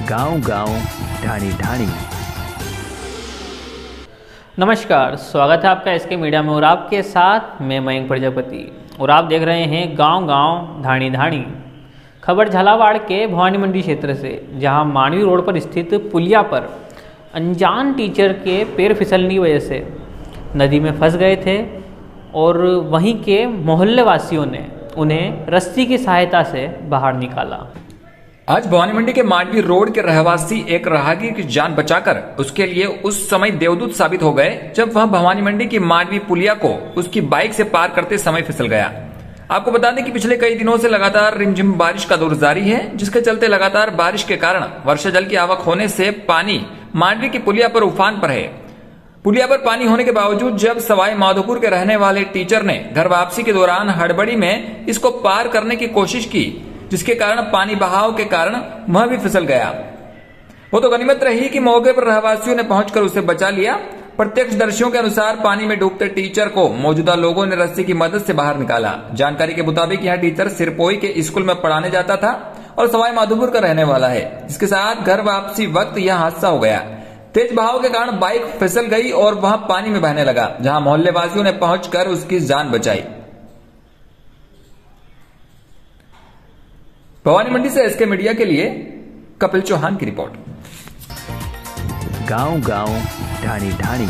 गांव गांव ढाणी ढाणी। नमस्कार, स्वागत है आपका एसके मीडिया में और आपके साथ मैं मयंक प्रजापति और आप देख रहे हैं गांव गांव ढाणी ढाणी। खबर झालावाड़ के भवानी मंडी क्षेत्र से, जहां मांडवी रोड पर स्थित पुलिया पर अनजान टीचर के पैर फिसलने की वजह से नदी में फंस गए थे और वहीं के मोहल्ले वासियों ने उन्हें रस्सी की सहायता से बाहर निकाला। आज भवानी मंडी के मांडवी रोड के रहवासी एक राहगीर की जान बचाकर उसके लिए उस समय देवदूत साबित हो गए जब वह भवानी मंडी की मांडवी पुलिया को उसकी बाइक से पार करते समय फिसल गया। आपको बता दें कि पिछले कई दिनों से लगातार रिमझिम बारिश का दौर जारी है, जिसके चलते लगातार बारिश के कारण वर्षा जल की आवक होने से पानी मांडवी की पुलिया पर उफान पर है। पुलिया पर पानी होने के बावजूद जब सवाई माधोपुर के रहने वाले टीचर ने घर वापसी के दौरान हड़बड़ी में इसको पार करने की कोशिश की, जिसके कारण पानी बहाव के कारण वह भी फिसल गया। वो तो गनीमत रही कि मौके पर रहवासियों ने पहुंचकर उसे बचा लिया। प्रत्यक्षदर्शियों के अनुसार पानी में डूबते टीचर को मौजूदा लोगों ने रस्सी की मदद से बाहर निकाला। जानकारी के मुताबिक यह टीचर सिरपोई के स्कूल में पढ़ाने जाता था और सवाई माधोपुर का रहने वाला है, जिसके साथ घर वापसी वक्त यह हादसा हो गया। तेज बहाव के कारण बाइक फिसल गई और वह पानी में बहने लगा, जहां मोहल्ले वासियों ने पहुंचकर उसकी जान बचाई। भवानी मंडी से एसके मीडिया के लिए कपिल चौहान की रिपोर्ट। गांव गांव ढाणी ढाणी।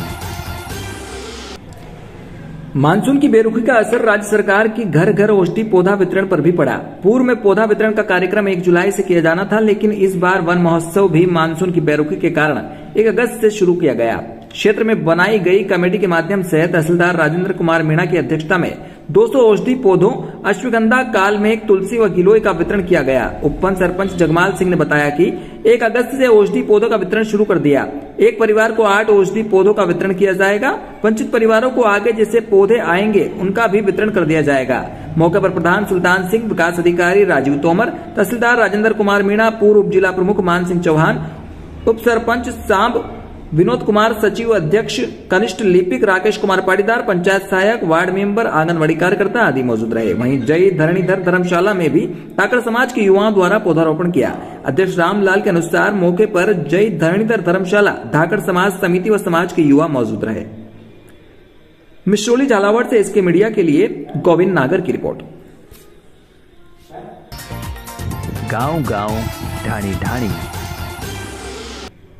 मानसून की बेरुखी का असर राज्य सरकार की घर घर औषधि पौधा वितरण पर भी पड़ा। पूर्व में पौधा वितरण का कार्यक्रम 1 जुलाई से किया जाना था, लेकिन इस बार वन महोत्सव भी मानसून की बेरुखी के कारण 1 अगस्त से शुरू किया गया। क्षेत्र में बनाई गई कमेटी के माध्यम से तहसीलदार राजेंद्र कुमार मीणा की अध्यक्षता में 200 औषधि पौधों अश्वगंधा, कालमेघ, तुलसी व गिलोय का वितरण किया गया। उपवन सरपंच जगमाल सिंह ने बताया कि 1 अगस्त से औषधि पौधों का वितरण शुरू कर दिया। एक परिवार को 8 औषधि पौधों का वितरण किया जाएगा। वंचित परिवारों को आगे जैसे पौधे आएंगे उनका भी वितरण कर दिया जाएगा। मौके पर प्रधान सुल्तान सिंह, विकास अधिकारी राजीव तोमर, तहसीलदार राजेंद्र कुमार मीणा, पूर्व उप जिला प्रमुख मान सिंह चौहान, उप सरपंच सांब विनोद कुमार, सचिव अध्यक्ष कनिष्ठ लिपिक राकेश कुमार पाटीदार, पंचायत सहायक, वार्ड मेंबर, आंगनबाड़ी कार्यकर्ता आदि मौजूद रहे। वहीं जय धरणीधर धर्मशाला में भी धाकड़ समाज के युवाओं द्वारा पौधारोपण किया। अध्यक्ष रामलाल के अनुसार मौके पर जय धरणीधर धर्मशाला, धाकड़ समाज समिति व समाज के युवा मौजूद रहे। मिश्रोली झालावाड़ से एसके मीडिया के लिए गोविंद नागर की रिपोर्ट। गांव गांव ढाणी ढाणी।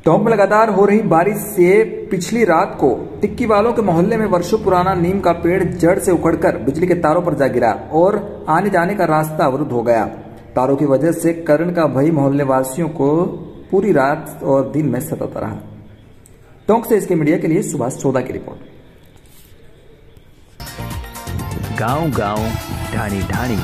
टोंक में लगातार हो रही बारिश से पिछली रात को टिक्की वालों के मोहल्ले में वर्षों पुराना नीम का पेड़ जड़ से उखड़कर बिजली के तारों पर जा गिरा और आने जाने का रास्ता अवरुद्ध हो गया। तारों की वजह से करंट का भय मोहल्ले वासियों को पूरी रात और दिन में सताता रहा। टोंक से इसके मीडिया के लिए सुभाष चौधा की रिपोर्ट। गांव गांव ढाणी ढाणी।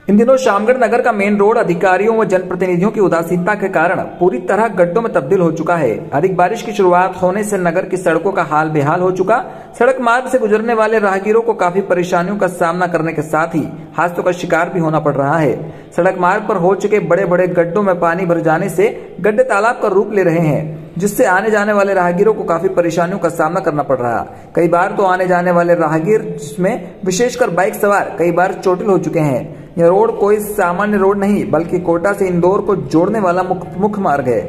इन दिनों शामगढ़ नगर का मेन रोड अधिकारियों व जनप्रतिनिधियों की उदासीनता के कारण पूरी तरह गड्ढों में तब्दील हो चुका है। अधिक बारिश की शुरुआत होने से नगर की सड़कों का हाल बेहाल हो चुका। सड़क मार्ग से गुजरने वाले राहगीरों को काफी परेशानियों का सामना करने के साथ ही हादसों का शिकार भी होना पड़ रहा है। सड़क मार्ग पर हो चुके बड़े बड़े गड्ढों में पानी भर जाने से गड्ढे तालाब का रूप ले रहे हैं, जिससे आने जाने वाले राहगीरों को काफी परेशानियों का सामना करना पड़ रहा। कई बार तो आने जाने वाले राहगीर, जिसमें विशेषकर बाइक सवार, कई बार चोटिल हो चुके हैं। यह रोड कोई सामान्य रोड नहीं बल्कि कोटा से इंदौर को जोड़ने वाला मुख्य मार्ग है,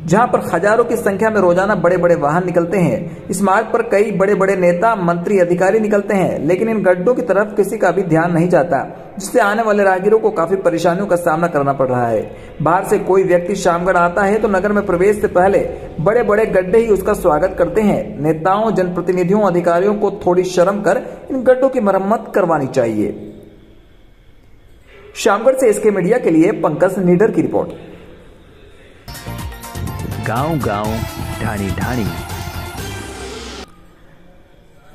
जहां पर हजारों की संख्या में रोजाना बड़े बड़े वाहन निकलते हैं। इस मार्ग पर कई बड़े बड़े नेता, मंत्री, अधिकारी निकलते हैं, लेकिन इन गड्ढों की तरफ किसी का भी ध्यान नहीं जाता, जिससे आने वाले राहगीरों को काफी परेशानियों का सामना करना पड़ रहा है। बाहर से कोई व्यक्ति शामगढ़ आता है तो नगर में प्रवेश से पहले बड़े बड़े गड्ढे ही उसका स्वागत करते हैं। नेताओं, जनप्रतिनिधियों, अधिकारियों को थोड़ी शर्म कर इन गड्ढों की मरम्मत करवानी चाहिए। शामगढ़ से एसके मीडिया के लिए पंकज नीडर की रिपोर्ट। गांव गांव ढाणी ढाणी।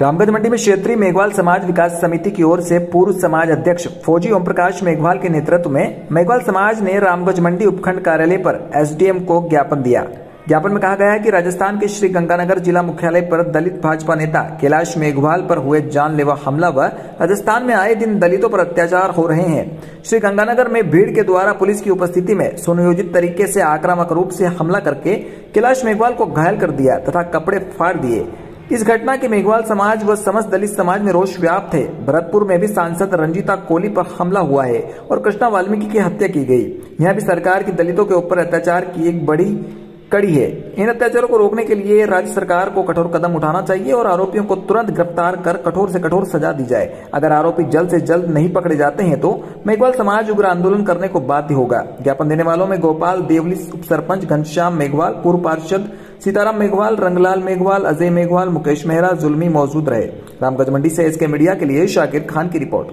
रामगंज मंडी में क्षेत्रीय मेघवाल समाज विकास समिति की ओर से पूर्व समाज अध्यक्ष फौजी ओम प्रकाश मेघवाल के नेतृत्व में मेघवाल समाज ने रामगंज मंडी उपखंड कार्यालय पर एसडीएम को ज्ञापन दिया। ज्ञापन में कहा गया है कि राजस्थान के श्री गंगानगर जिला मुख्यालय पर दलित भाजपा नेता कैलाश मेघवाल पर हुए जानलेवा हमला व राजस्थान में आए दिन दलितों पर अत्याचार हो रहे हैं। श्री गंगानगर में भीड़ के द्वारा पुलिस की उपस्थिति में सुनियोजित तरीके से आक्रामक रूप से हमला करके कैलाश मेघवाल को घायल कर दिया तथा कपड़े फाड़ दिए। इस घटना के मेघवाल समाज व समस्त दलित समाज में रोष व्याप्त है। भरतपुर में भी सांसद रंजीता कोली पर हमला हुआ है और कृष्णा वाल्मीकि की हत्या की गई। यहाँ भी सरकार की दलितों के ऊपर अत्याचार की एक बड़ी कड़ी है। इन अत्याचारों को रोकने के लिए राज्य सरकार को कठोर कदम उठाना चाहिए और आरोपियों को तुरंत गिरफ्तार कर कठोर से कठोर सजा दी जाए। अगर आरोपी जल्द से जल्द नहीं पकड़े जाते हैं तो मेघवाल समाज उग्र आंदोलन करने को बाध्य होगा। ज्ञापन देने वालों में गोपाल देवली उप सरपंच घनश्याम मेघवाल, पूर्व पार्षद सीताराम मेघवाल, रंगलाल मेघवाल, अजय मेघवाल, मुकेश मेहरा, जुल्मी मौजूद रहे। रामगंज मंडी से SK मीडिया के लिए शाकिर खान की रिपोर्ट।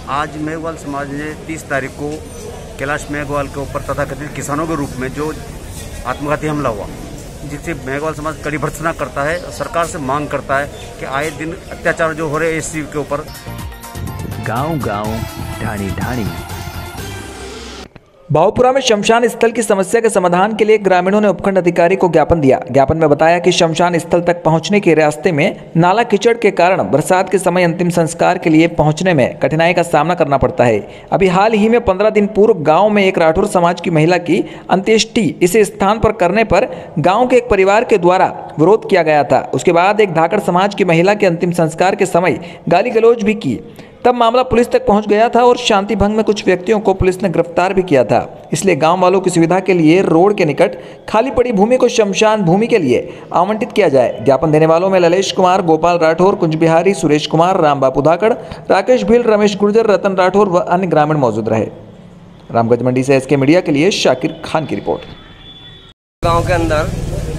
आज मेघवाल समाज ने 30 तारीख को कैलाश मेघवाल के ऊपर तथाकथित किसानों के रूप में जो आत्मघाती हमला हुआ, जिससे मेघवाल समाज कड़ी भर्त्सना करता है और सरकार से मांग करता है कि आए दिन अत्याचार जो हो रहे हैं SC के ऊपर। गांव-गांव, ढाणी-ढाणी। भावपुरा में शमशान स्थल की समस्या के समाधान के लिए ग्रामीणों ने उपखंड अधिकारी को ज्ञापन दिया। ज्ञापन में बताया कि शमशान स्थल तक पहुंचने के रास्ते में नाला कीचड़ के कारण बरसात के समय अंतिम संस्कार के लिए पहुंचने में कठिनाई का सामना करना पड़ता है। अभी हाल ही में 15 दिन पूर्व गांव में एक राठौर समाज की महिला की अंत्येष्टि इस स्थान पर करने पर गाँव के एक परिवार के द्वारा विरोध किया गया था। उसके बाद एक धाकड़ समाज की महिला के अंतिम संस्कार के समय गाली गलौज भी की। तब मामला पुलिस तक पहुंच गया था और शांति भंग में कुछ व्यक्तियों को पुलिस ने गिरफ्तार भी किया था। इसलिए गांव वालों की सुविधा के लिए रोड के निकट खाली पड़ी भूमि को शमशान भूमि के लिए आवंटित किया जाए। ज्ञापन देने वालों में ललेश कुमार, गोपाल राठौर, कुंज बिहारी, सुरेश कुमार, राम बापू धाकड़, राकेश भील, रमेश गुर्जर, रतन राठौर व अन्य ग्रामीण मौजूद रहे। रामगंज मंडी से SK मीडिया के लिए शाकिर खान की रिपोर्ट। गाँव के अंदर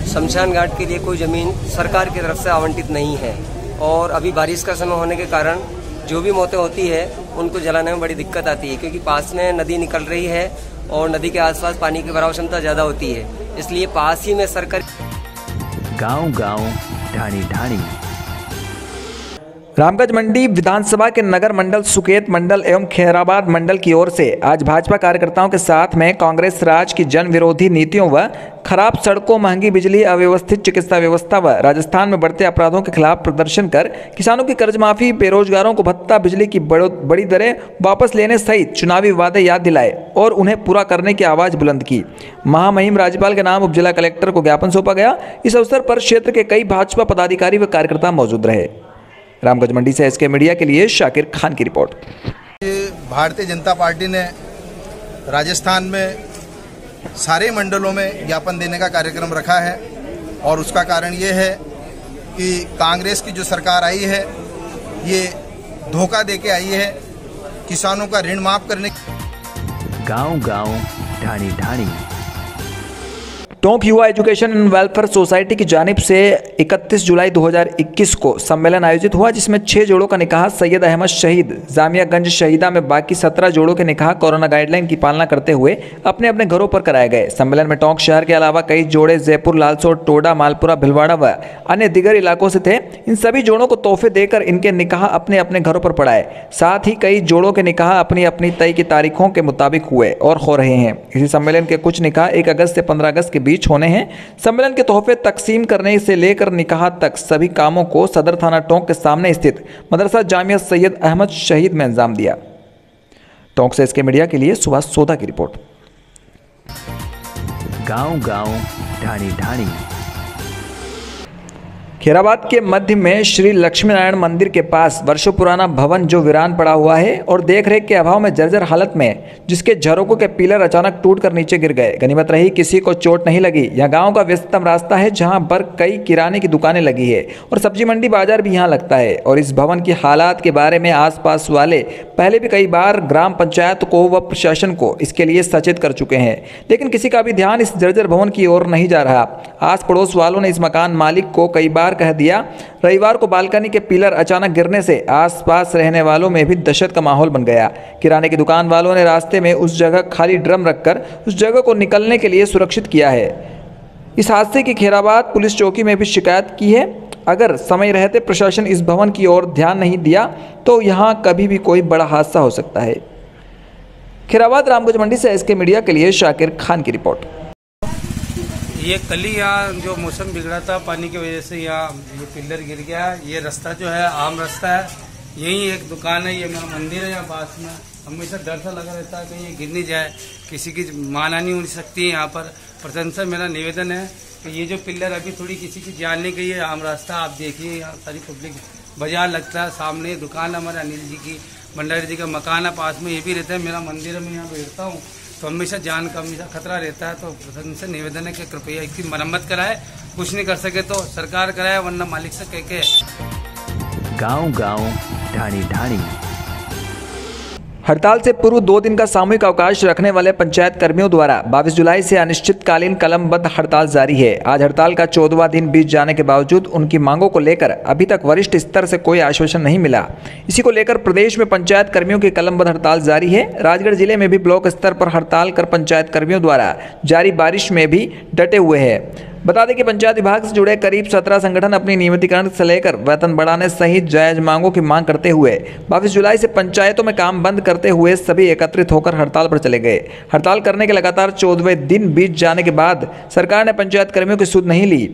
शमशान घाट के लिए कोई जमीन सरकार की तरफ से आवंटित नहीं है और अभी बारिश का समय होने के कारण जो भी मौतें होती है उनको जलाने में बड़ी दिक्कत आती है, क्योंकि पास में नदी निकल रही है और नदी के आसपास पानी की भराव क्षमता ज्यादा होती है। इसलिए पास ही में सरकार गांव-गांव, ढाणी-ढाणी। रामगंज मंडी विधानसभा के नगर मंडल, सुकेत मंडल एवं खैराबाद मंडल की ओर से आज भाजपा कार्यकर्ताओं के साथ में कांग्रेस राज की जन विरोधी नीतियों व खराब सड़कों, महंगी बिजली, अव्यवस्थित चिकित्सा व्यवस्था व राजस्थान में बढ़ते अपराधों के खिलाफ प्रदर्शन कर किसानों की कर्ज माफी, बेरोजगारों को भत्ता, बिजली की बड़ी दरें वापस लेने सहित चुनावी वादे याद दिलाए और उन्हें पूरा करने की आवाज बुलंद की। महामहिम राज्यपाल के नाम उप जिला कलेक्टर को ज्ञापन सौंपा गया। इस अवसर पर क्षेत्र के कई भाजपा पदाधिकारी व कार्यकर्ता मौजूद रहे। रामगंज मंडी से SK मीडिया के लिए शाकिर खान की रिपोर्ट। भारतीय जनता पार्टी ने राजस्थान में सारे मंडलों में ज्ञापन देने का कार्यक्रम रखा है और उसका कारण ये है कि कांग्रेस की जो सरकार आई है ये धोखा देके आई है। किसानों का ऋण माफ करने गांव-गांव, ढाणी-ढाणी। टोंक युवा एजुकेशन एंड वेलफेयर सोसाइटी की जानिब से 31 जुलाई 2021 को सम्मेलन आयोजित हुआ, जिसमें 6 जोड़ों का निकाह सैयद अहमद शहीद जामियागंज शहीदा में, बाकी 17 जोड़ों के निकाह कोरोना गाइडलाइन की पालना करते हुए अपने अपने घरों पर कराए गए। सम्मेलन में टोंक शहर के अलावा कई जोड़े जयपुर, लालसोट, टोडा, मालपुरा, भिलवाड़ा व अन्य दिगर इलाकों से थे। इन सभी जोड़ों को तोहफे देकर इनके निकाह अपने अपने घरों पर पढ़ाए। साथ ही कई जोड़ों के निकाह अपनी अपनी तय की तारीखों के मुताबिक हुए और हो रहे हैं। इसी सम्मेलन के कुछ निकाह 1 अगस्त से 15 अगस्त के बीच होने हैं। सम्मेलन के तोहफे तकसीम करने से लेकर निकाह तक सभी कामों को सदर थाना टोंक के सामने स्थित मदरसा जामिया सैयद अहमद शहीद में अंजाम दिया। टोंक से SK मीडिया के लिए सुभाष सोधा की रिपोर्ट। गांव-गांव, ढाणी-ढाणी। खैराबाद के मध्य में श्री लक्ष्मी नारायण मंदिर के पास वर्षों पुराना भवन जो वीरान पड़ा हुआ है और देखरेख के अभाव में जर्जर हालत में, जिसके झरोकों के पिलर अचानक टूटकर नीचे गिर गए। गनीमत रही किसी को चोट नहीं लगी। यह गांव का व्यस्ततम रास्ता है जहां पर कई किराने की दुकानें लगी है और सब्जी मंडी बाजार भी यहां लगता है। और इस भवन की हालात के बारे में आसपास वाले पहले भी कई बार ग्राम पंचायत को व प्रशासन को इसके लिए सचेत कर चुके हैं, लेकिन किसी का भी ध्यान इस जर्जर भवन की ओर नहीं जा रहा। आस पड़ोस वालों ने इस मकान मालिक को कई बार कह दिया। रविवार को बालकनी के पिलर अचानक गिरने से आसपास रहने वालों में भी दहशत का माहौल बन गया। किराने की दुकान वालों ने रास्ते में उस जगह खाली ड्रम रखकर उस जगह को निकलने के लिए सुरक्षित किया है। इस हादसे की खैराबाद पुलिस चौकी में भी शिकायत की है। अगर समय रहते प्रशासन इस भवन की ओर ध्यान नहीं दिया तो यहां कभी भी कोई बड़ा हादसा हो सकता है। खैराबाद रामगंज मंडी से SK मीडिया के लिए शाकिर खान की रिपोर्ट। ये कल ही यहाँ जो मौसम बिगड़ा था पानी की वजह से यहाँ ये पिलर गिर गया। ये रास्ता जो है आम रास्ता है, यही एक दुकान है, ये मेरा मंदिर है यहाँ पास में। हमेशा डर सा लगा रहता है कि ये गिर नहीं जाए, किसी की मानहानि हो सकती है। यहाँ पर प्रशासन से मेरा निवेदन है कि ये जो पिल्लर अभी थोड़ी किसी की जान नहीं गई है, आम रास्ता आप देखिए, यहाँ सारी पब्लिक, बाजार लगता है, सामने दुकान हमारे अनिल जी की, भंडारी जी का मकान है पास में, ये भी रहता है, मेरा मंदिर है, मैं यहाँ बैठता हूँ, तो हमेशा जान का हमेशा खतरा रहता है। तो प्रशासन से निवेदन है कि कृपया इसकी मरम्मत कराए, कुछ नहीं कर सके तो सरकार कराए, वरना मालिक से कह के। गांव-गांव, ढाणी-ढाणी। हड़ताल से पूर्व 2 दिन का सामूहिक अवकाश रखने वाले पंचायत कर्मियों द्वारा 22 जुलाई से अनिश्चितकालीन कलमबद्ध हड़ताल जारी है। आज हड़ताल का 14वां दिन बीत जाने के बावजूद उनकी मांगों को लेकर अभी तक वरिष्ठ स्तर से कोई आश्वासन नहीं मिला। इसी को लेकर प्रदेश में पंचायत कर्मियों की कलमबद्ध हड़ताल जारी है। राजगढ़ जिले में भी ब्लॉक स्तर पर हड़ताल कर पंचायत कर्मियों द्वारा जारी बारिश में भी डटे हुए हैं। बता दें कि पंचायत विभाग से जुड़े करीब 17 संगठन अपनी नियमितीकरण से लेकर वेतन बढ़ाने सहित जायज मांगों की मांग करते हुए 22 जुलाई से पंचायतों में काम बंद करते हुए सभी एकत्रित होकर हड़ताल पर चले गए। हड़ताल करने के लगातार 14वें दिन बीत जाने के बाद सरकार ने पंचायत कर्मियों की सुध नहीं ली,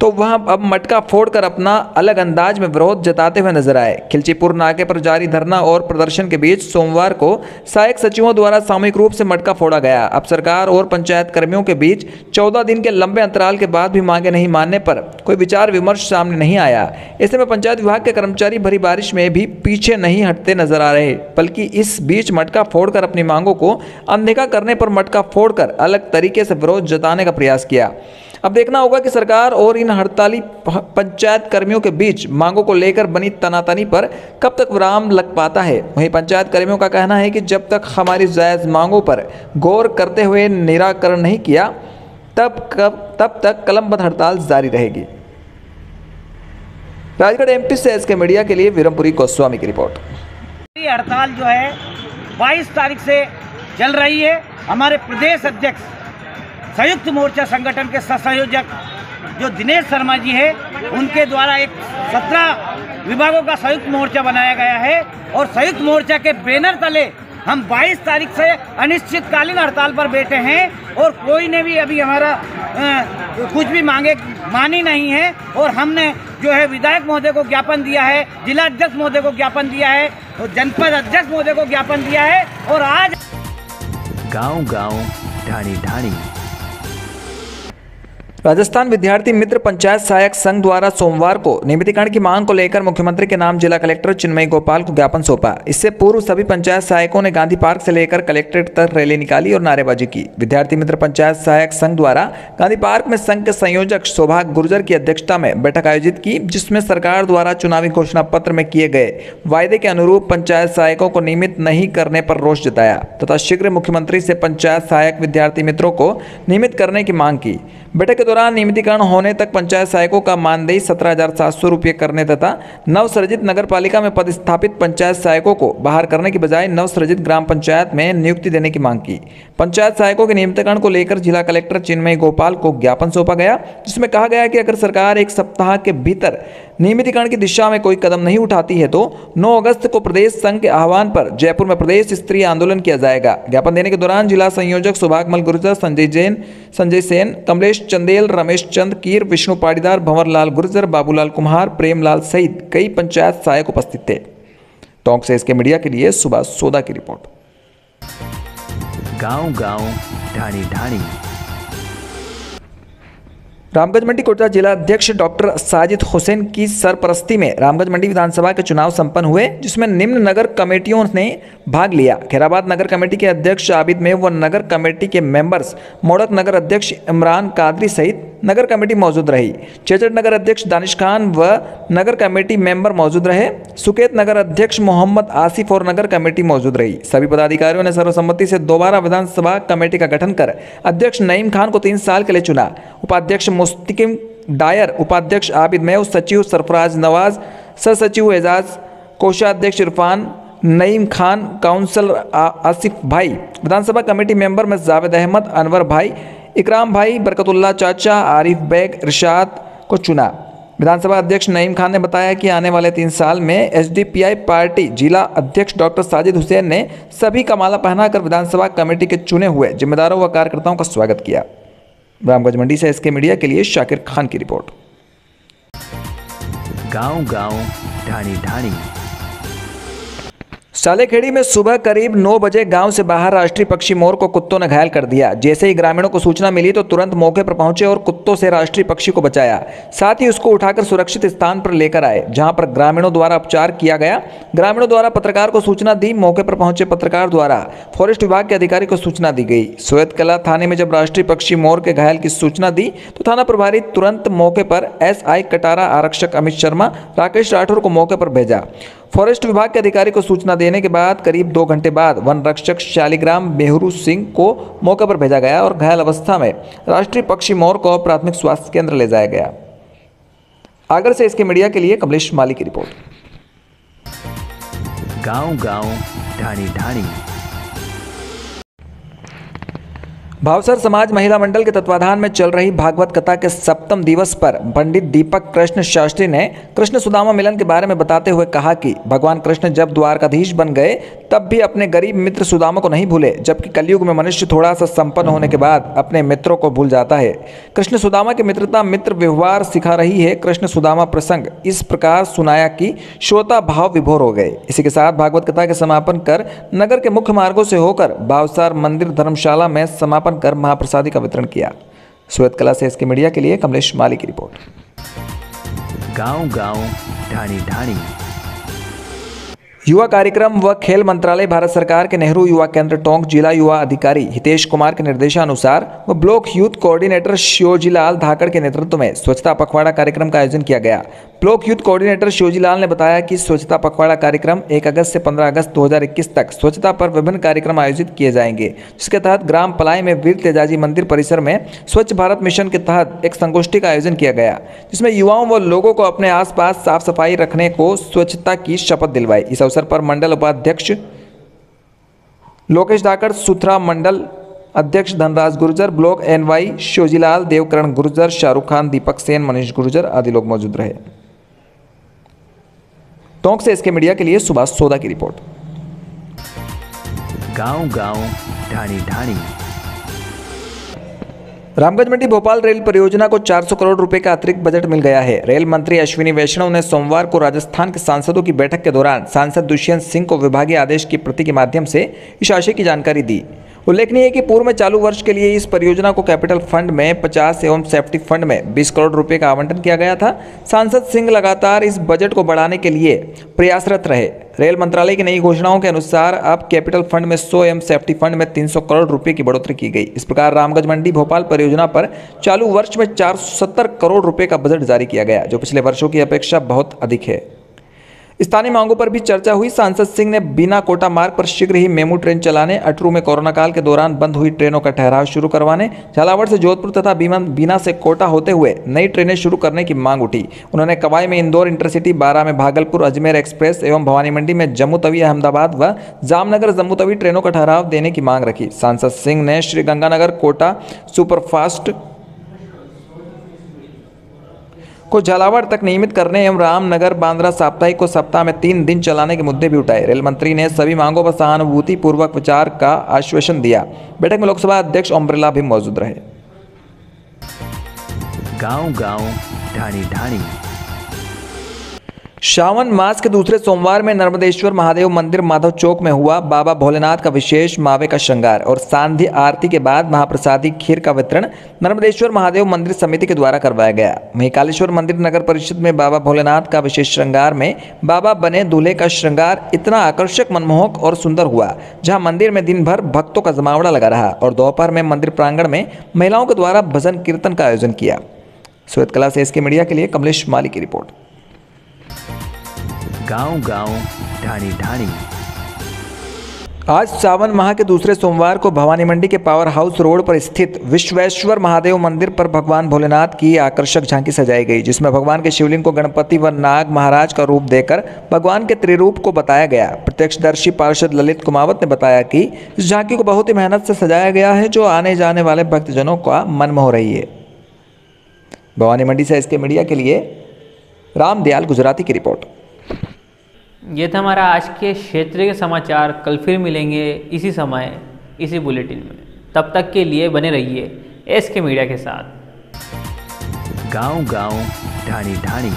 तो वह अब मटका फोड़कर अपना अलग अंदाज में विरोध जताते हुए नजर आए। खिलचीपुर नाके पर जारी धरना और प्रदर्शन के बीच सोमवार को सहायक सचिवों द्वारा सामूहिक रूप से मटका फोड़ा गया। अब सरकार और पंचायत कर्मियों के बीच 14 दिन के लंबे अंतराल के बाद भी मांगे नहीं मानने पर कोई विचार विमर्श सामने नहीं आया। ऐसे में पंचायत विभाग के कर्मचारी भरी बारिश में भी पीछे नहीं हटते नजर आ रहे, बल्कि इस बीच मटका फोड़कर अपनी मांगों को अनदेखा करने पर मटका फोड़कर अलग तरीके से विरोध जताने का प्रयास किया। अब देखना होगा कि सरकार और इन हड़ताली पंचायत कर्मियों के बीच मांगों को लेकर बनी तनातनी पर कब तक विराम लग पाता है। वहीं पंचायत कर्मियों का कहना है कि जब तक हमारी जायज मांगों पर गौर करते हुए निराकरण नहीं किया तब तक कलमबद्ध हड़ताल जारी रहेगी। राजगढ़ एमपी से एसके मीडिया के लिए वीरमपुरी गोस्वामी की रिपोर्ट। हड़ताल जो है 22 तारीख से चल रही है। हमारे प्रदेश अध्यक्ष संयुक्त मोर्चा संगठन के सहसंयोजक जो दिनेश शर्मा जी है, उनके द्वारा एक 17 विभागों का संयुक्त मोर्चा बनाया गया है और संयुक्त मोर्चा के बैनर तले हम 22 तारीख से अनिश्चितकालीन हड़ताल पर बैठे हैं और कोई ने भी अभी हमारा कुछ भी मांगे मानी नहीं है। और हमने जो है विधायक महोदय को ज्ञापन दिया है, जिला अध्यक्ष महोदय को ज्ञापन दिया है और जनपद अध्यक्ष महोदय को ज्ञापन दिया है। और आज गांव-गांव, ढाणी-ढाणी। राजस्थान विद्यार्थी मित्र पंचायत सहायक संघ द्वारा सोमवार को नियमितीकरण की मांग को लेकर मुख्यमंत्री के नाम जिला कलेक्टर चिन्मय गोपाल को ज्ञापन सौंपा। इससे पूर्व सभी पंचायत सहायकों ने गांधी पार्क से लेकर कलेक्ट्रेट तक रैली निकाली और नारेबाजी की। विद्यार्थी मित्र पंचायत सहायक संघ द्वारा गांधी पार्क में संघ के संयोजक सौभाग्य गुर्जर की अध्यक्षता में बैठक आयोजित की, जिसमें सरकार द्वारा चुनावी घोषणा पत्र में किए गए वायदे के अनुरूप पंचायत सहायकों को नियमित नहीं करने पर रोष जताया तथा शीघ्र मुख्यमंत्री से पंचायत सहायक विद्यार्थी मित्रों को नियमित करने की मांग की। बैठक के दौरान नियमितीकरण होने तक पंचायत सहायकों का मानदेय 17,700 रुपये करने तथा नवसृजित नगर पालिका में पदस्थापित पंचायत सहायकों को बाहर करने की बजाय नवसृजित ग्राम पंचायत में नियुक्ति देने की मांग की। पंचायत सहायकों के नियमितीकरण को लेकर जिला कलेक्टर चिन्मय गोपाल को ज्ञापन सौंपा गया, जिसमें कहा गया कि अगर सरकार 1 सप्ताह के भीतर नियमितीकरण की दिशा में कोई कदम नहीं उठाती है तो 9 अगस्त को प्रदेश संघ के आह्वान पर जयपुर में प्रदेश स्तरीय आंदोलन किया जाएगा। ज्ञापन देने के दौरान जिला संयोजक सौभाग्यमल गुर्जर, संजय सेन, कमलेश चंदेल, रमेश चंद कीर, विष्णु पाटीदार, भंवरलाल गुर्जर, बाबूलाल कुम्हार, प्रेमलाल सहित कई पंचायत सहायक उपस्थित थे। टोंक से इसके मीडिया के लिए सुभाष सोदा की रिपोर्ट। गांव-गांव, ढाणी-ढाणी। रामगंज मंडी कोटा जिला अध्यक्ष डॉक्टर साजिद हुसैन की सरपरस्ती में रामगंज मंडी विधानसभा के चुनाव संपन्न हुए, जिसमें निम्न नगर कमेटियों ने भाग लिया। खैराबाद नगर कमेटी के अध्यक्ष आबिद मेव व नगर कमेटी के मेंबर्स मोड़क नगर अध्यक्ष इमरान कादरी सहित नगर कमेटी मौजूद रही। चेचड़ नगर अध्यक्ष दानिश खान व नगर कमेटी मेंबर मौजूद रहे। सुकेत नगर अध्यक्ष मोहम्मद आसिफ और नगर कमेटी मौजूद रही। सभी पदाधिकारियों ने सर्वसम्मति से दोबारा विधानसभा कमेटी का गठन कर अध्यक्ष नईम खान को 3 साल के लिए चुना। उपाध्यक्ष मुस्तकिम डायर, उपाध्यक्ष आबिद मेव, सचिव सरफराज नवाज, सह सचिव एजाज, कोषाध्यक्ष इरफान नईम खान, काउंसलर आसिफ भाई, विधानसभा कमेटी मेंबर में जावेद अहमद, अनवर भाई, इकराम भाई, बरकतुल्ला चाचा, आरिफ बेग, इरशाद को चुना। विधानसभा अध्यक्ष नईम खान ने बताया कि आने वाले 3 साल में एसडीपीआई पार्टी जिला अध्यक्ष डॉक्टर साजिद हुसैन ने सभी का माला पहनाकर विधानसभा कमेटी के चुने हुए जिम्मेदारों व कार्यकर्ताओं का स्वागत किया। रामगंज मंडी से एसके मीडिया के लिए शाकिर खान की रिपोर्ट। गांव-गांव, ढाणी-ढाणी। सालेखेड़ी में सुबह करीब 9 बजे गांव से बाहर राष्ट्रीय पक्षी मोर को कुत्तों ने घायल कर दिया। जैसे ही ग्रामीणों को सूचना मिली तो तुरंत मौके पर पहुंचे और कुत्तों से राष्ट्रीय पक्षी को बचाया। साथ ही उसको उठाकर सुरक्षित स्थान पर लेकर आए, जहां पर ग्रामीणों द्वारा उपचार किया गया। ग्रामीणों द्वारा पत्रकार को सूचना दी। मौके पर पहुंचे पत्रकार द्वारा फॉरेस्ट विभाग के अधिकारी को सूचना दी गई। सोयतकला थाने में जब राष्ट्रीय पक्षी मोर के घायल की सूचना दी तो थाना प्रभारी तुरंत मौके पर SI कटारा, आरक्षक अमित शर्मा, राकेश राठौर को मौके पर भेजा। फॉरेस्ट विभाग के अधिकारी को सूचना देने के बाद करीब 2 घंटे बाद वन रक्षक शालिग्राम मेहरू सिंह को मौके पर भेजा गया और घायल अवस्था में राष्ट्रीय पक्षी मोर को प्राथमिक स्वास्थ्य केंद्र ले जाया गया। आगर से इसके मीडिया के लिए कमलेश माली की रिपोर्ट। गांव-गांव, ढाणी-ढाणी। भावसर समाज महिला मंडल के तत्वाधान में चल रही भागवत कथा के 7वें दिवस पर पंडित दीपक कृष्ण शास्त्री ने कृष्ण सुदामा मिलन के बारे में बताते हुए कहा कि भगवान कृष्ण जब द्वारकाधीश बन गए तब भी अपने गरीब मित्र सुदामा को नहीं भूले, जबकि कलयुग में मनुष्य थोड़ा सा संपन्न होने के बाद अपने मित्रों को भूल जाता है। कृष्ण सुदामा की मित्रता मित्र व्यवहार सिखा रही है। कृष्ण सुदामा प्रसंग इस प्रकार सुनाया कि श्रोता भाव विभोर हो गए। इसी के साथ भागवत कथा के समापन कर नगर के मुख्य मार्गों से होकर भावसार मंदिर धर्मशाला में समापन कर महाप्रसादी का वितरण किया। सोयतकला से इसके मीडिया के लिए कमलेश माली की रिपोर्ट। गांव-गांव, ढाणी-ढाणी। युवा कार्यक्रम व खेल मंत्रालय भारत सरकार के नेहरू युवा केंद्र टोंक जिला युवा अधिकारी हितेश कुमार के निर्देशानुसार व ब्लॉक यूथ कोऑर्डिनेटर शिवजीलाल धाकड़ के नेतृत्व में स्वच्छता पखवाड़ा कार्यक्रम का आयोजन किया गया। ब्लॉक यूथ कोऑर्डिनेटर शिवजीलाल ने बताया कि स्वच्छता पखवाड़ा कार्यक्रम 1 अगस्त से 15 अगस्त 2021 तक स्वच्छता पर विभिन्न कार्यक्रम आयोजित किए जाएंगे, जिसके तहत ग्राम पलाई में वीर तेजाजी मंदिर परिसर में स्वच्छ भारत मिशन के तहत एक संगोष्ठी का आयोजन किया गया, जिसमें युवाओं व लोगों को अपने आसपास साफ सफाई रखने को स्वच्छता की शपथ दिलवाई। इस अवसर पर मंडल उपाध्यक्ष लोकेश धाकड़, सुथरा मंडल अध्यक्ष धनराज गुर्जर, ब्लॉक NY शिवजीलाल, देवकरण गुर्जर, शाहरुख खान, दीपक सेन, मनीष गुर्जर आदि लोग मौजूद रहे। टोंक से इसके मीडिया के लिए सुभाष सोदा की रिपोर्ट। गांव-गांव, ढाणी-ढाणी। रामगंज मंडी भोपाल रेल परियोजना को 400 करोड़ रुपए का अतिरिक्त बजट मिल गया है। रेल मंत्री अश्विनी वैष्णव ने सोमवार को राजस्थान के सांसदों की बैठक के दौरान सांसद दुष्यंत सिंह को विभागीय आदेश की प्रति के माध्यम से इस आशय की जानकारी दी। उल्लेखनीय है कि पूर्व में चालू वर्ष के लिए इस परियोजना को कैपिटल फंड में 50 एवं सेफ्टी फंड में 20 करोड़ रुपए का आवंटन किया गया था। सांसद सिंह लगातार इस बजट को बढ़ाने के लिए प्रयासरत रहे। रेल मंत्रालय की नई घोषणाओं के अनुसार अब कैपिटल फंड में 100 एवं सेफ्टी फंड में 300 करोड़ रुपए की बढ़ोतरी की गई। इस प्रकार रामगंज मंडी भोपाल परियोजना पर चालू वर्ष में 470 करोड़ रुपए का बजट जारी किया गया, जो पिछले वर्षों की अपेक्षा बहुत अधिक है। स्थानीय मांगों पर भी चर्चा हुई। सांसद सिंह ने बिना कोटा मार्ग पर शीघ्र ही मेमू ट्रेन चलाने, अटरू में कोरोना काल के दौरान बंद हुई ट्रेनों का ठहराव शुरू करवाने, झालावाड़ से जोधपुर तथा बीना से कोटा होते हुए नई ट्रेनें शुरू करने की मांग उठी। उन्होंने कवाई में इंदौर इंटरसिटी, बारा में भागलपुर अजमेर एक्सप्रेस एवं भवानी मंडी में जम्मू तवी अहमदाबाद व जामनगर जम्मू तवी ट्रेनों का ठहराव देने की मांग रखी। सांसद सिंह ने श्री गंगानगर कोटा सुपरफास्ट को झालावाड़ तक नियमित करने एवं रामनगर बांद्रा साप्ताहिक को सप्ताह में 3 दिन चलाने के मुद्दे भी उठाए। रेल मंत्री ने सभी मांगों पर सहानुभूति पूर्वक विचार का आश्वासन दिया। बैठक में लोकसभा अध्यक्ष ओम बिरला भी मौजूद रहे। गांव-गांव, ढाणी-ढाणी। श्रावण मास के दूसरे सोमवार में नर्मदेश्वर महादेव मंदिर माधव चौक में हुआ बाबा भोलेनाथ का विशेष मावे का श्रृंगार और सांध्य आरती के बाद महाप्रसादी खीर का वितरण नर्मदेश्वर महादेव मंदिर समिति के द्वारा करवाया गया। महाकालेश्वर मंदिर नगर परिषद में बाबा भोलेनाथ का विशेष श्रृंगार में बाबा बने दूल्हे का श्रृंगार इतना आकर्षक, मनमोहक और सुंदर हुआ, जहाँ मंदिर में दिन भर भक्तों का जमावड़ा लगा रहा और दोपहर में मंदिर प्रांगण में महिलाओं के द्वारा भजन कीर्तन का आयोजन किया। सोयतकला से इसके मीडिया के लिए कमलेश माली की रिपोर्ट। गांव-गांव, ढाणी-ढाणी। आज सावन माह के दूसरे सोमवार को भवानी मंडी के पावर हाउस रोड पर स्थित विश्वेश्वर महादेव मंदिर पर भगवान भोलेनाथ की आकर्षक झांकी सजाई गई, जिसमें भगवान के शिवलिंग को गणपति व नाग महाराज का रूप देकर भगवान के त्रिरूप को बताया गया। प्रत्यक्षदर्शी पार्षद ललित कुमावत ने बताया कि इस झांकी को बहुत ही मेहनत से सजाया गया है, जो आने जाने वाले भक्तजनों का मन मोह रही है। भवानी मंडी से इसके मीडिया के लिए रामदयाल गुजराती की रिपोर्ट। ये था हमारा आज के क्षेत्रीय समाचार। कल फिर मिलेंगे इसी समय इसी बुलेटिन में। तब तक के लिए बने रहिए SK मीडिया के साथ। गांव-गांव, ढाणी-ढाणी।